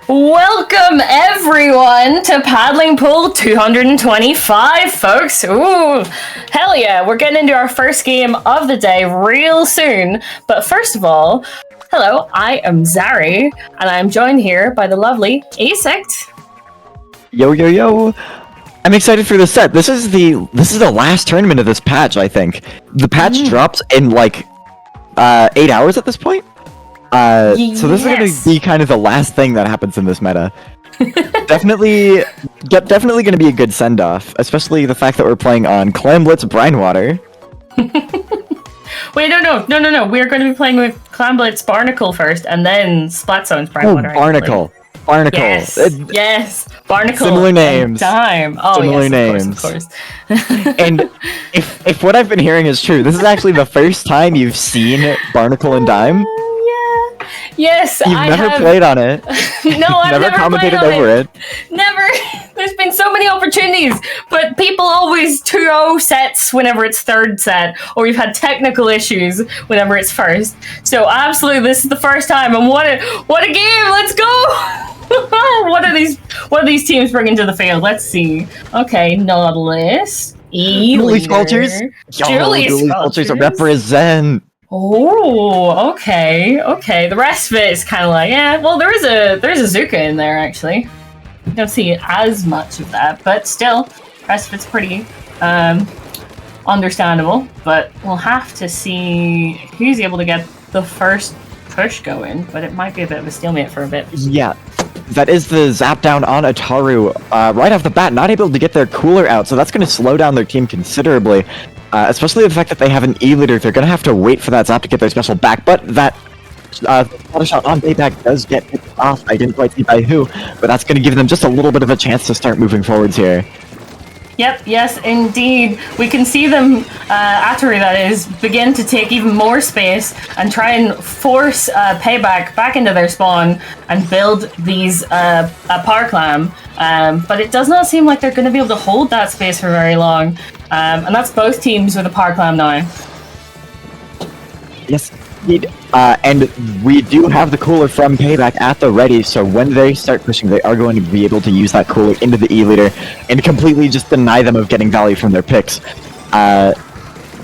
Welcome everyone to Paddling Pool 225, folks. Ooh, hell yeah, we're getting into our first game of the day real soon. But first of all, hello, I am Zari, and I'm joined here by the lovely Asect. Yo yo yo! I'm excited for this set. This is the last tournament of this patch, I think. The patch drops in like 8 hours at this point. So this is going to be kind of the last thing that happens in this meta. definitely going to be a good send-off, especially the fact that we're playing on Clamblitz Brinewater. Wait, no. We're going to be playing with Clamblitz Barnacle first, and then Splatzone's Brinewater. Oh, Barnacle. Yes. Barnacle. Similar names. Dime. Oh, Similar yes, names. Of course. And if what I've been hearing is true, this is actually the first time you've seen Barnacle and Dime. Yes, You've never played on it. No, I've never commentated over it. Never. There's been so many opportunities, but people always 2-0 sets whenever it's third set, or we've had technical issues whenever it's first. So absolutely, this is the first time, and what a game! Let's go! What are these teams bringing to the field? Let's see. Okay, Nautilus, Dually Sculptures. Dually Sculptures represent. Oh, okay. The rest of it is kind of like, yeah. Well, there's a Zuka in there actually. You don't see as much of that, but still, the rest of it's pretty understandable. But we'll have to see who's able to get the first push going. But it might be a bit of a stalemate for a bit. Yeah, that is the zap down on Ataru right off the bat. Not able to get their cooler out, so that's going to slow down their team considerably. Especially the fact that they have an E-leader, they're going to have to wait for that zap to get their special back, but that shot on Payback does get picked off. I didn't quite see by who, but that's going to give them just a little bit of a chance to start moving forwards here. Yep, yes, indeed. We can see them, Ataru that is, begin to take even more space and try and force Payback back into their spawn and build these power clam. But it does not seem like they're going to be able to hold that space for very long. And that's both teams with a power clam now. Yes, indeed. And we do have the cooler from Payback at the ready, so when they start pushing, they are going to be able to use that cooler into the E-leader and completely just deny them of getting value from their picks.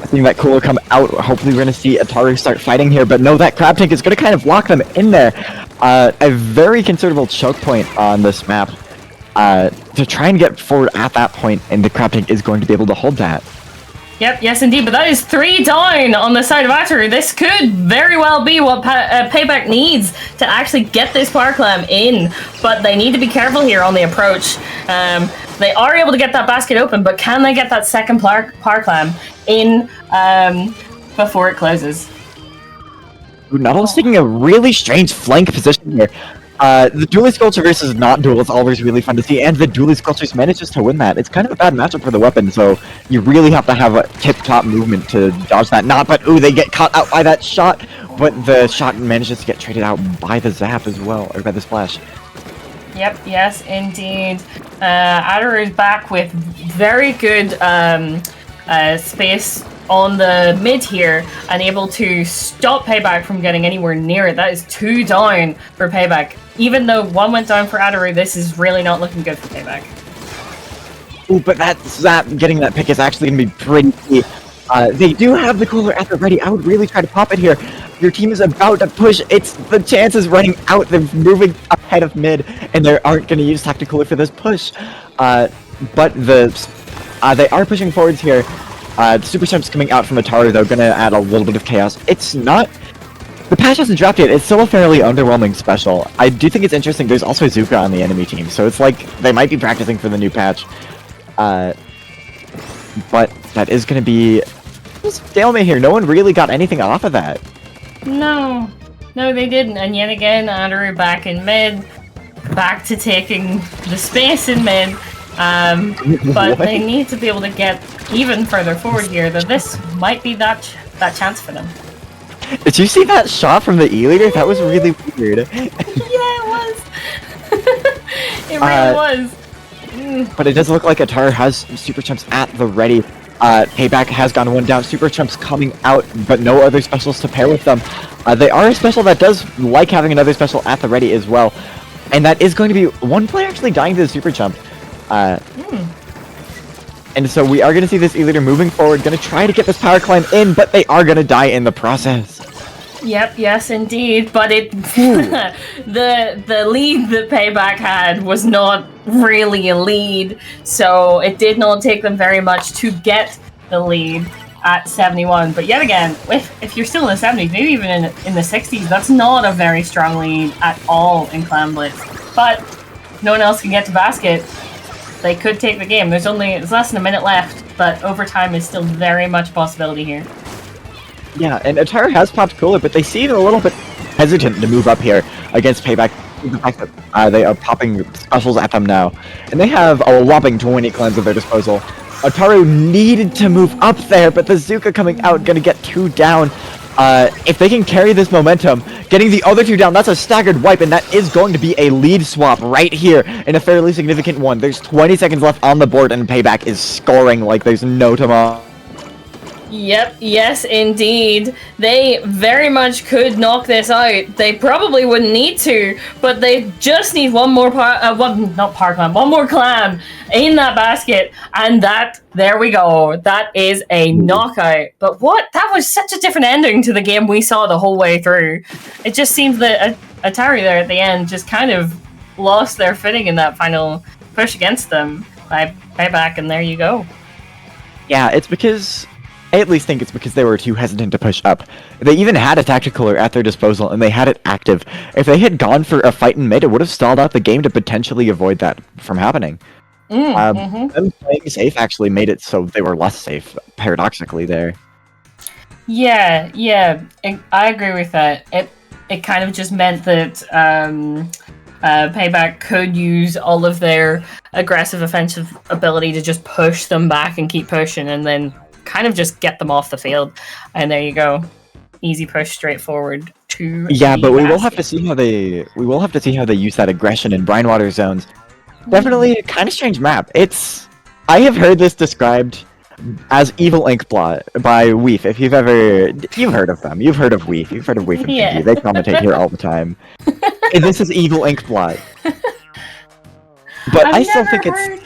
Seeing that cooler come out, hopefully we're going to see Ataru start fighting here, but no, that crab tank is going to kind of lock them in there. A very considerable choke point on this map to try and get forward at that point, and the crab tank is going to be able to hold that. Yep, yes indeed, but that is 3 down on the side of Ataru. This could very well be what Payback needs to actually get this power clam in, but they need to be careful here on the approach. They are able to get that basket open, but can they get that second power clam in before it closes? Nautilus taking a really strange flank position here. The Dually Sculpture versus not Duel is always really fun to see, and the Dually Sculptures manages to win that. It's kind of a bad matchup for the weapon, so you really have to have a tip-top movement to dodge that. But they get caught out by that shot, but the shot manages to get traded out by the zap as well, or by the splash. Yep, yes, indeed. Ataru is back with very good space on the mid here and able to stop Payback from getting anywhere near it. That is 2 down for Payback. Even though 1 went down for Ataru, this is really not looking good for Payback. Ooh, but that zap, getting that pick is actually going to be pretty key. They do have the cooler at the ready. I would really try to pop it here. Your team is about to push. The chance is running out. They're moving ahead of mid, and they aren't going to use tactical cooler for this push. But they are pushing forwards here. The super jumps coming out from Ataru, though, going to add a little bit of chaos. It's not... The patch hasn't dropped yet. It's still a fairly underwhelming special. I do think it's interesting. There's also Zuka on the enemy team, so it's like they might be practicing for the new patch. But that is going to be a stalemate here. No one really got anything off of that. No, they didn't. And yet again, Ataru back in mid, back to taking the space in mid. But they need to be able to get even further forward here, though this might be that chance for them. Did you see that shot from the E-leader? That was really weird. Yeah, it was. It really was. But it does look like Ataru has super chumps at the ready. Payback has gone 1 down. Super chumps coming out, but no other specials to pair with them. They are a special that does like having another special at the ready as well. And that is going to be one player actually dying to the super jump. And so we are going to see this E-Leader moving forward, going to try to get this power climb in, but they are going to die in the process. Yep, yes indeed, but it the lead that Payback had was not really a lead, so it did not take them very much to get the lead at 71. But yet again, if you're still in the 70s, maybe even in the 60s, that's not a very strong lead at all in Clan Blitz. But no one else can get to basket. They could take the game. There's less than a minute left, but overtime is still very much a possibility here. Yeah, and Ataru has popped cooler, but they seem a little bit hesitant to move up here against Payback. The fact that they are popping specials at them now, and they have a whopping 20 clans at their disposal. Ataru needed to move up there, but the Zuka coming out gonna get 2 down. If they can carry this momentum, getting the other 2 down, that's a staggered wipe, and that is going to be a lead swap right here in a fairly significant one. There's 20 seconds left on the board, and Payback is scoring like there's no tomorrow. Yep, yes indeed. They very much could knock this out. They probably wouldn't need to, but they just need one more one more clam in that basket, and there we go. That is a knockout. But that was such a different ending to the game we saw the whole way through. It just seems that Atari there at the end just kind of lost their footing in that final push against them by Payback, and there you go. Yeah, it's because... I at least think it's because they were too hesitant to push up. They even had a tacticaler at their disposal, and they had it active. If they had gone for a fight in mid, it would have stalled out the game to potentially avoid that from happening. Them playing safe actually made it so they were less safe, paradoxically, there. Yeah, I agree with that. It kind of just meant that Payback could use all of their aggressive offensive ability to just push them back and keep pushing, and then kind of just get them off the field, and there you go. Easy push straight forward to but we will have to see how they use that aggression in Brinewater zones. Definitely a kind of strange map. I have heard this described as Evil Ink Blot by Weef. If you've heard of them. You've heard of Weef. You've heard of Weef and Pinky. They commentate here all the time. And this is Evil Ink Blot. But I still think it's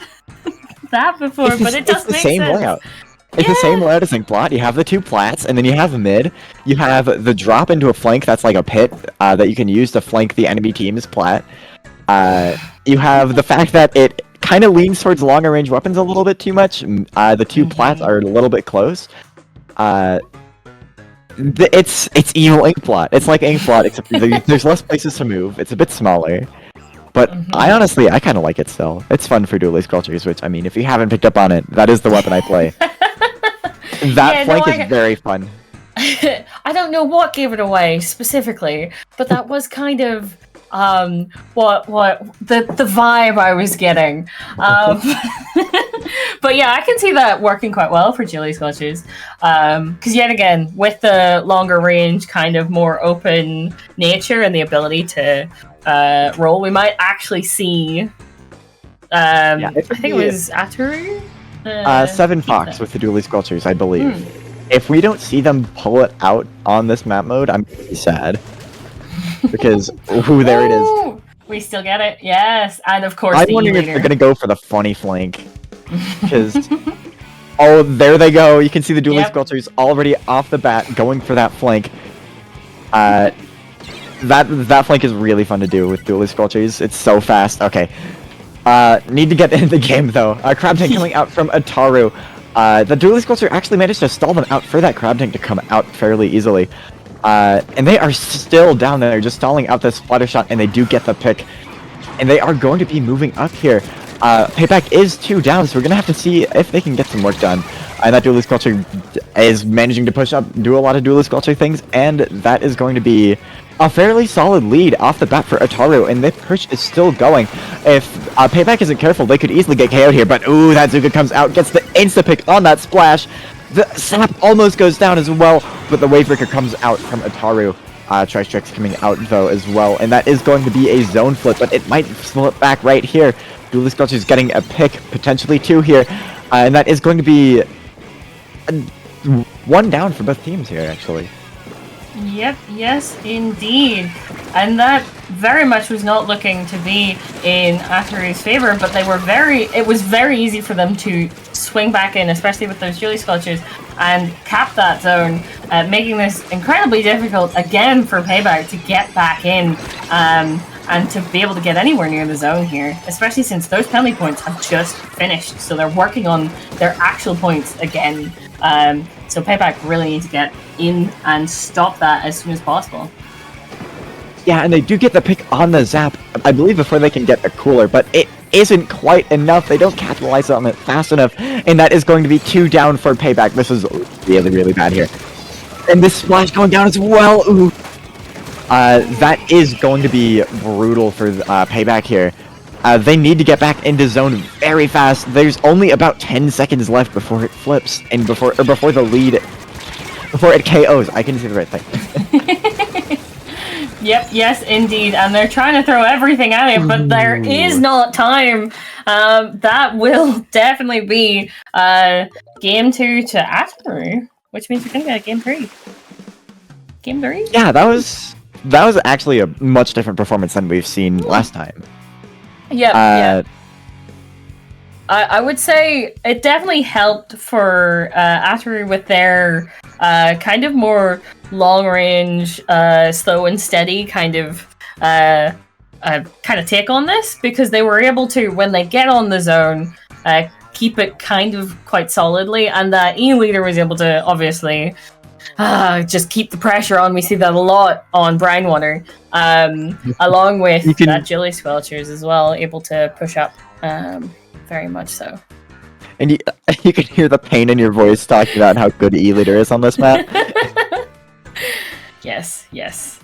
that before, but it does make sense. Layout. It's the same layout as Inkblot. You have the 2 plats, and then you have mid. You have the drop into a flank that's like a pit that you can use to flank the enemy team's plat. You have the fact that it kind of leans towards longer range weapons a little bit too much. The 2 plats are a little bit close. It's Evil Inkblot. It's like Inkblot, except there's less places to move. It's a bit smaller. But I kind of like it still. It's fun for duelist cultures, which, I mean, if you haven't picked up on it, that is the weapon I play. That flank is very fun. I don't know what gave it away specifically, but that was kind of what the vibe I was getting. But yeah, I can see that working quite well for duelist cultures. Because yet again, with the longer range, kind of more open nature and the ability to roll, we might actually see I think it was Ataru? 7 Fox with the duelist cultures, I believe. If we don't see them pull it out on this map mode, I'm pretty sad. Because, there it is. We still get it, yes. And of course, I'm wondering if they're going to go for the funny flank. Because, oh, there they go. You can see the duelist cultures already off the bat going for that flank. That flank is really fun to do with duelist cultures. It's so fast. Okay. Need to get into the game, though. Crab Tank coming out from Ataru. The duelist culture actually managed to stall them out for that Crab Tank to come out fairly easily. And they are still down there, just stalling out this splatter shot, and they do get the pick. And they are going to be moving up here. Payback is 2 down, so we're going to have to see if they can get some work done. And that duelist culture is managing to push up, do a lot of duelist culture things, and that is going to be a fairly solid lead off the bat for Ataru, and the push is still going. If Payback isn't careful, they could easily get KO'd here, but ooh, that Zuka comes out, gets the insta-pick on that splash. The snap almost goes down as well, but the Wavebreaker comes out from Ataru. Tri-Strix coming out, though, as well, and that is going to be a zone flip, but it might flip back right here. Duelist Scorch is getting a pick, potentially 2 here, and that is going to be 1 down for both teams here, actually. Yep, yes, indeed. and that very much was not looking to be in Ataru's favor, but it was very easy for them to swing back in, especially with those Julie Sculptures, and cap that zone, making this incredibly difficult again for Payback to get back in, and to be able to get anywhere near the zone here, especially since those penalty points have just finished, so they're working on their actual points again. So Payback really need to get in and stop that as soon as possible. Yeah, and they do get the pick on the zap, I believe, before they can get a cooler, but it isn't quite enough. They don't capitalize on it fast enough, and that is going to be 2 down for Payback. This is really, really bad here. And this splash going down as well. Ooh. That is going to be brutal for Payback here. They need to get back into zone very fast. There's only about 10 seconds left before it flips, and before the lead, before it KOs. I can see the right thing. Yep, yes, indeed. And they're trying to throw everything at him, but there is not time. That will definitely be game 2 to Ataru, which means we're going to get game 3. Game 3? Yeah, that was actually a much different performance than we've seen last time. Yeah. I would say it definitely helped for Ataru with their kind of more long-range, slow and steady kind of take on this, because they were able to, when they get on the zone, keep it kind of quite solidly, and that E-Leader was able to obviously just keep the pressure on. We see that a lot on Brinewater, along with that Julie Squelchers as well, able to push up very much so. And you can hear the pain in your voice talking about how good E-Leader is on this map. Yes.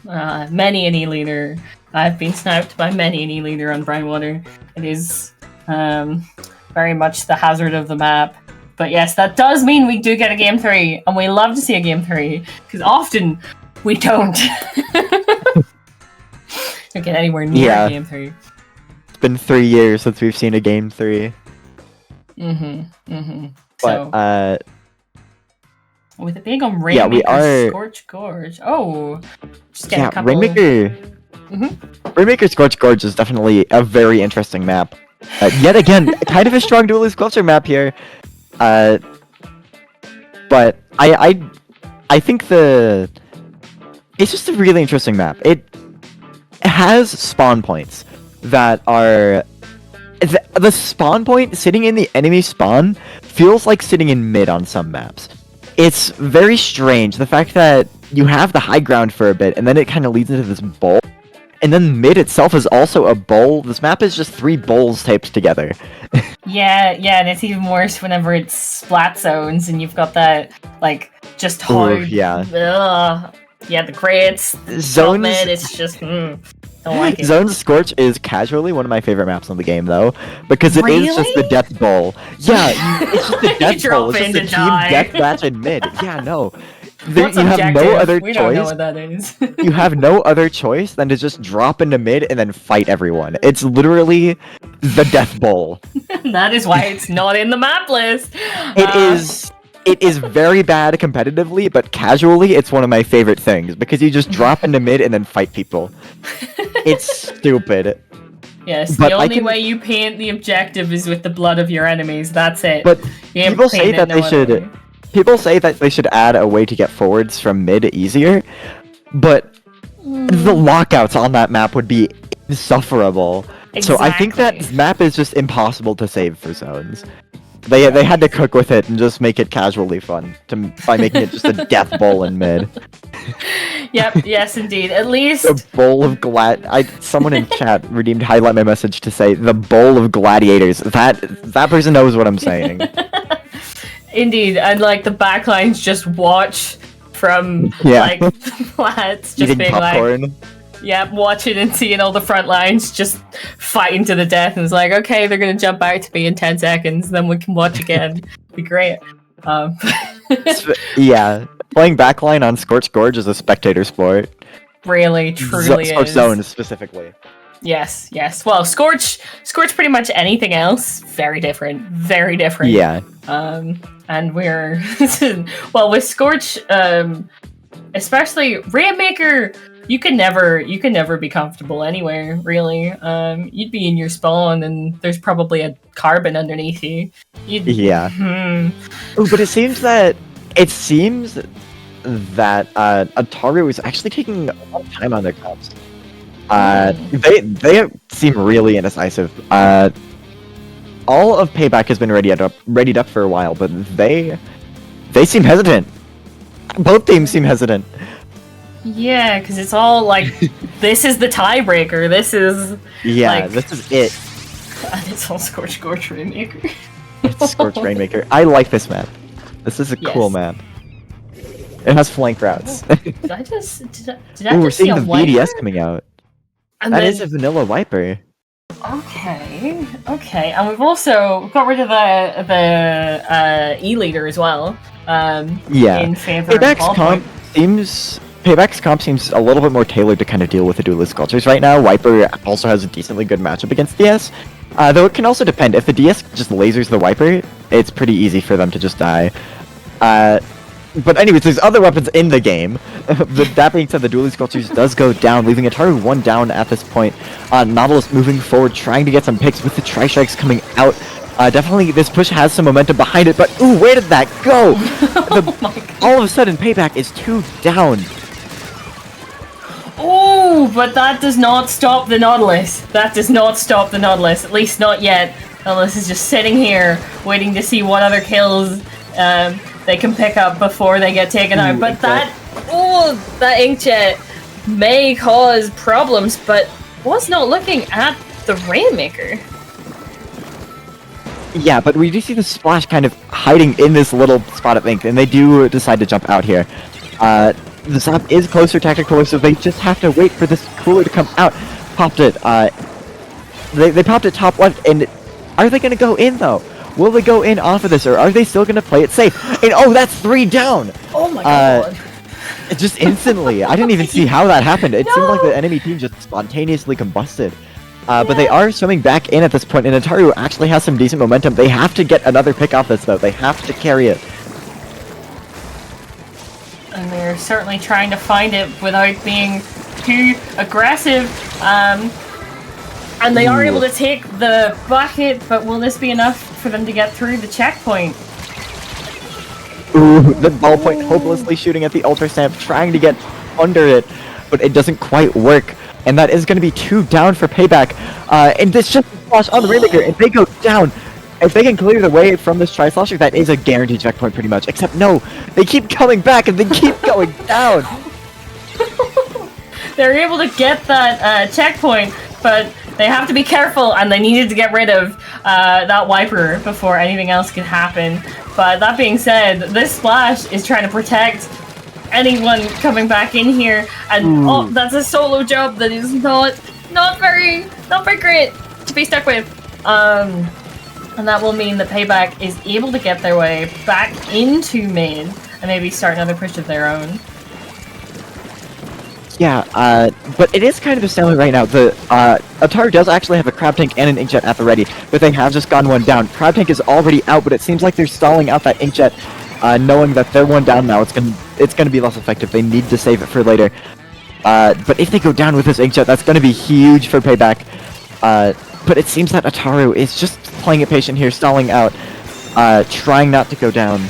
Many an E-Leader. I've been sniped by many an E-Leader on Brinewater. It is very much the hazard of the map. But yes, that does mean we do get a game 3, and we love to see a game 3, because often we don't. Don't get anywhere near a game 3. It's been 3 years since we've seen a game 3. But, with it being on Rainmaker, Scorch, Gorge. Oh, just getting a couple. Rainmaker, Scorch, Gorge is definitely a very interesting map. Yet again, kind of a strong duelist culture map here. But I think it's just a really interesting map. It has spawn points that are the spawn point sitting in the enemy spawn feels like sitting in mid on some maps. It's very strange, the fact that you have the high ground for a bit, and then it kind of leads into this bowl, and then mid itself is also a bowl. This map is just 3 bowls taped together. Yeah, and it's even worse whenever it's splat zones, and you've got that, like, just hard... the crates, zones... mid, it's just... don't like it. Zone Scorch is casually one of my favorite maps in the game, though, because it is just the death bowl. Yeah, it's just the death bowl. It's just a team deathmatch in mid. Yeah, no. You have no other choice. Don't know what that is. You have no other choice than to just drop into mid and then fight everyone. It's literally the death bowl. That is why it's not in the map list. It is very bad competitively, but casually, it's one of my favorite things, because you just drop into mid and then fight people. It's stupid. Yes, the only way you paint the objective is with the blood of your enemies. That's it. But people say that they should add a way to get forwards from mid easier, but the lockouts on that map would be insufferable. Exactly. So I think that map is just impossible to save for zones. They had to cook with it and just make it casually fun by making it just a death bowl in mid. Yep, yes indeed. At least a bowl of someone in chat redeemed highlight my message to say the bowl of gladiators. That person knows what I'm saying. Indeed, and like the backlines just watch from like flats, just eating being popcorn. Like, yeah, watching and seeing all the front lines just fighting to the death, and it's like, okay, they're gonna jump out to me in 10 seconds, then we can watch again. Be great. Yeah, playing backline on Scorch Gorge is a spectator sport. Really, truly Scorch is. Zone specifically. Yes. Well, Scorch pretty much anything else, very different. Yeah. And we're well with Scorch. especially Rainmaker. You can never be comfortable anywhere, really. You'd be in your spawn, and there's probably a carbon underneath you. Yeah. Oh, but it seems that Ataru is actually taking a lot of time on their comps. They seem really indecisive. All of Payback has been readied up for a while, but they seem hesitant. Both teams seem hesitant. Yeah, because it's all like, this is the tiebreaker. This is this is it. And it's all Scorch, Gorge, Rainmaker. It's Scorch, Rainmaker. I like this map. This is a cool map. It has flank routes. Did I just we're see seeing a the wiper? VDS coming out. And that then, is a vanilla wiper. Okay, and we've also got rid of the E leader as well. In favor of Payback's comp seems a little bit more tailored to kind of deal with the duelist cultures right now. Wiper also has a decently good matchup against DS. Though it can also depend. If the DS just lasers the Wiper, it's pretty easy for them to just die. But anyways, there's other weapons in the game. That being said, the duelist cultures does go down, leaving Ataru 1 down at this point. Nautilus moving forward, trying to get some picks with the Tri-Strikes coming out. Definitely this push has some momentum behind it, but ooh, where did that go? All of a sudden, Payback is 2 down. Oh, but that does not stop the Nautilus. That does not stop the Nautilus, at least not yet. Nautilus is just sitting here, waiting to see what other kills they can pick up before they get taken out. But that inkjet may cause problems, but was not looking at the Rainmaker. Yeah, but we do see the Splash kind of hiding in this little spot of ink, and they do decide to jump out here. The Zap is closer tactical, so they just have to wait for this cooler to come out. Popped it. They popped it top left, and are they going to go in, though? Will they go in off of this, or are they still going to play it safe? And oh, that's 3 down! Oh my god. Just instantly. I didn't even see how that happened. It seemed like the enemy team just spontaneously combusted. But they are swimming back in at this point, and Ataru actually has some decent momentum. They have to get another pick off this, though. They have to carry it. And they're certainly trying to find it without being too aggressive. And they are able to take the bucket, but will this be enough for them to get through the checkpoint? Ooh, the ballpoint hopelessly shooting at the Ultra Stamp, trying to get under it, but it doesn't quite work. And that is going to be 2 down for Payback. And this just flash on the Rainmaker, and they go down. If they can clear the way from this Tri-Slasher, that is a guaranteed checkpoint pretty much. Except no, they keep coming back and they keep going down. They're able to get that checkpoint, but they have to be careful, and they needed to get rid of that Wiper before anything else could happen. But that being said, this Splash is trying to protect anyone coming back in here, and oh, that's a solo job that is not very great to be stuck with. And that will mean the Payback is able to get their way back into mid and maybe start another push of their own. Yeah, but it is kind of a stalemate right now. The Ataru does actually have a Crab Tank and an Inkjet at the ready, but they have just gotten 1 down. Crab Tank is already out, but it seems like they're stalling out that Inkjet, knowing that they're 1 down now. It's gonna be less effective. They need to save it for later. But if they go down with this Inkjet, that's gonna be huge for Payback. But it seems that Ataru is just playing it patient here, stalling out, trying not to go down.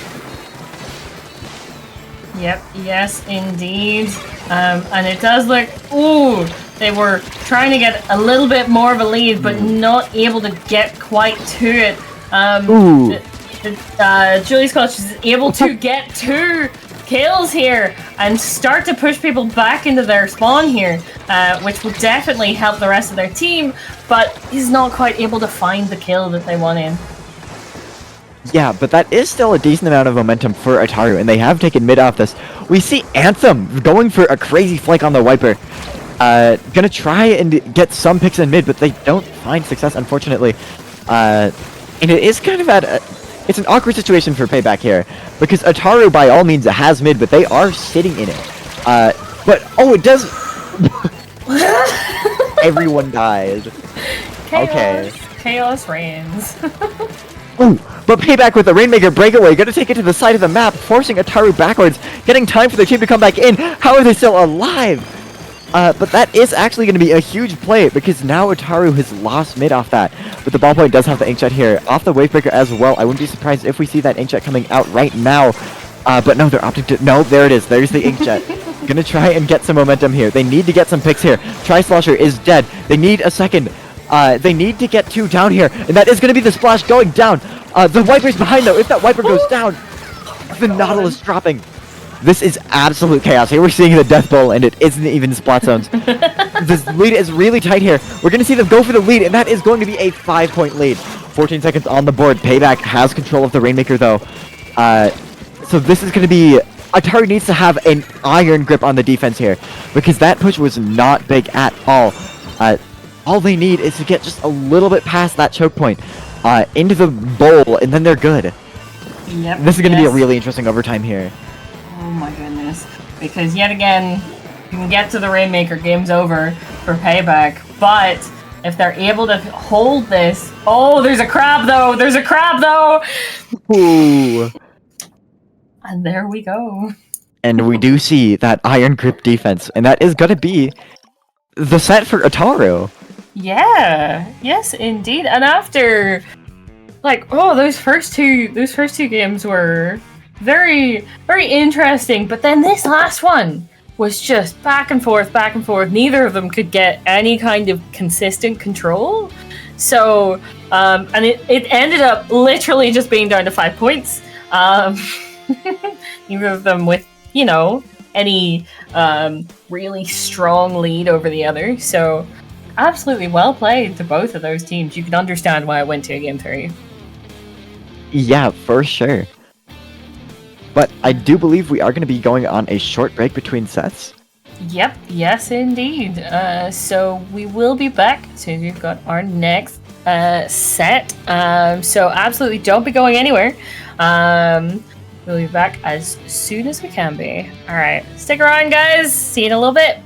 Yep, yes indeed. And it does look, ooh, they were trying to get a little bit more of a lead, but not able to get quite to it. Julie Scorch is able to get 2 kills here and start to push people back into their spawn here, which will definitely help the rest of their team, but is not quite able to find the kill that they wanted. Yeah, but that is still a decent amount of momentum for Ataru, and they have taken mid off this. We see Anthem going for a crazy flank on the Wiper. Gonna try and get some picks in mid, but they don't find success, unfortunately. And it is kind of it's an awkward situation for Payback here, because Ataru by all means has mid, but they are sitting in it. But oh, it does. Everyone dies. Chaos. Okay. Chaos reigns. Oh, but Payback with the Rainmaker breakaway, gonna take it to the side of the map, forcing Ataru backwards, getting time for their team to come back in. How are they still alive? But that is actually going to be a huge play, because now Ataru has lost mid off that. But the ballpoint does have the Inkjet here, off the Wavebreaker as well. I wouldn't be surprised if we see that Inkjet coming out right now. But no, they're opting to... No, there it is. There's the Inkjet. Gonna try and get some momentum here. They need to get some picks here. Tri-Slosher is dead. They need a second. They need to get 2 down here, and that is going to be the splash going down. The Wiper's behind, though. If that Wiper goes down, the Nautilus dropping. This is absolute chaos. Here we're seeing the Death Bowl, and it isn't even spot zones. This lead is really tight here. We're going to see them go for the lead, and that is going to be a 5-point lead. 14 seconds on the board. Payback has control of the Rainmaker, though. So this is going to be... Ataru needs to have an iron grip on the defense here, because that push was not big at all. All they need is to get just a little bit past that choke point into the bowl, and then they're good. Yep. This is going to be a really interesting overtime here. Oh my goodness. Because yet again, you can get to the Rainmaker, game's over for Payback. But if they're able to hold this... Oh, there's a crab though! There's a crab though! Ooh. And there we go. And we do see that iron grip defense, and that is going to be the set for Ataru. Yeah, yes, indeed. And after, like, those first two games were very, very interesting. But then this last one was just back and forth, back and forth. Neither of them could get any kind of consistent control. So, and it ended up literally just being down to 5 points. Neither of them with, any really strong lead over the other. So, absolutely well played to both of those teams. You can understand why I went to a game 3. Yeah, for sure. But I do believe we are going to be going on a short break between sets. Yep, yes indeed. So we will be back as soon as we've got our next set. So absolutely don't be going anywhere. We'll be back as soon as we can be. Alright, stick around guys. See you in a little bit.